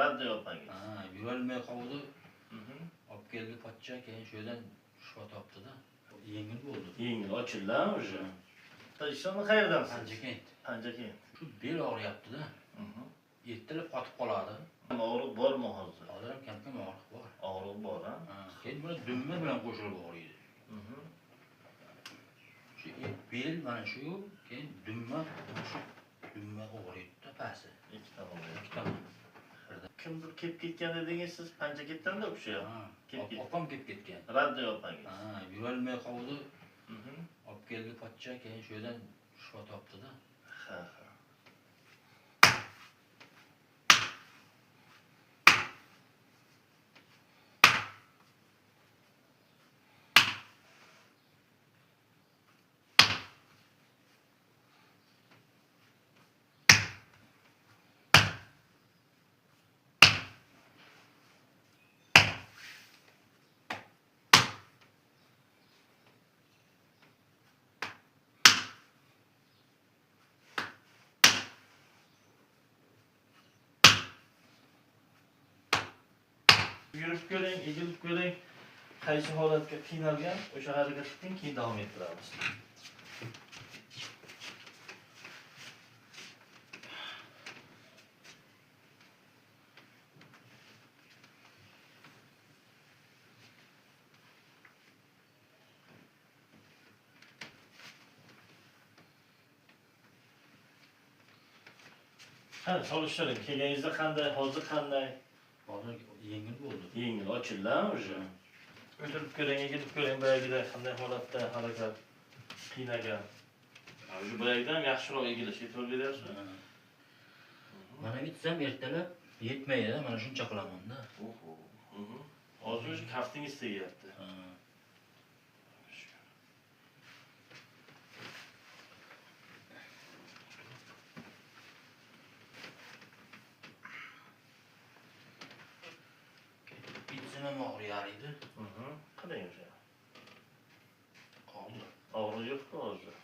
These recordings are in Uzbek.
Radyo opangiz. Ha, yurolmay qoldi. Mhm. Olib keldi pochcha, keyin shu yerdan shifo topdi-da. Yengil bo'ldi. Yengil ochildi o'sha. Ishonni qayerdansiz? Panjakent. Panjakent. Shu bel og'riyapti-da. Mhm. Ertalab qotib qoladi. Og'riq bormi hozir? Hozir ham kam-kam og'riq bor. Og'riq bor, ha? Keyin buni dumma bilan qo'shilib og'riydi. Mhm. Shu bel mana shu, keyin dumma og'riydi-da pasi. Ikki tomonda. Ikki tomon. Kimdir kelib ketgan dedingiz siz Panjakentdan-da o'sha. Opam kelib ketgan. Radyo opangiz. Ha, yurolmay qoldi. Mhm. Olib keldi pochcha, keyin shu yerdan shifo topdi-da. Ha. Yurib ko'ring, egilib ko'ring. Qaysi holatga qiynalgan, o'sha harakat qiling, keyin davom ettiramiz. Ha, solishtiring. Kelganingizda qanday, hozir qanday? Hozir yengil bo'ldi. Yengil ochildi o'sha. O'tirib ko'ring, egilib ko'ring, boyagida qanday holatda harakat qiynagan. O'sha boyagidan yaxshiroq egilish e'tibor beryapsizmi? Mana bitsam ertalab yetmaydi, mana shuncha qilaman-da. Oho. Hozir o'sha kaftingiz tegyapti. Bitsam ham og'riyar edi. Qiling o'sha. Qoldi. Og'riq yo'q-ku hozir.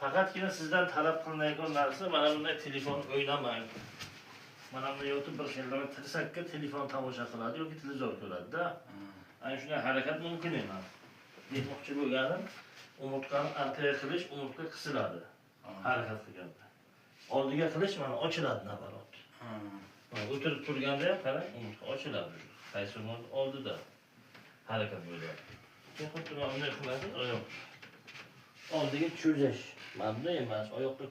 Faqatgina sizdan talab qilinadigan narsa mana bunday telefon o'ynamang. Mana bunda yotib bir xillar tirsakka telefon tomosha qiladi yoki televizor ko'radi-da. Ana shunday harakat mumkin emas. Demoqchi bo'lganim, umurtqani orqaga qilish, umurtqa qisiladi. Harakat qilganda. Oldiga qilish mana ochiladi nabarat. O'tirib turganda ham qarang, umurtqa ochiladi. Qaysi oldida harakat bo'ladi. Keyin xuddi bunday qiladi, oyoq. Oldiga cho'zish. Manda emas, oyoqda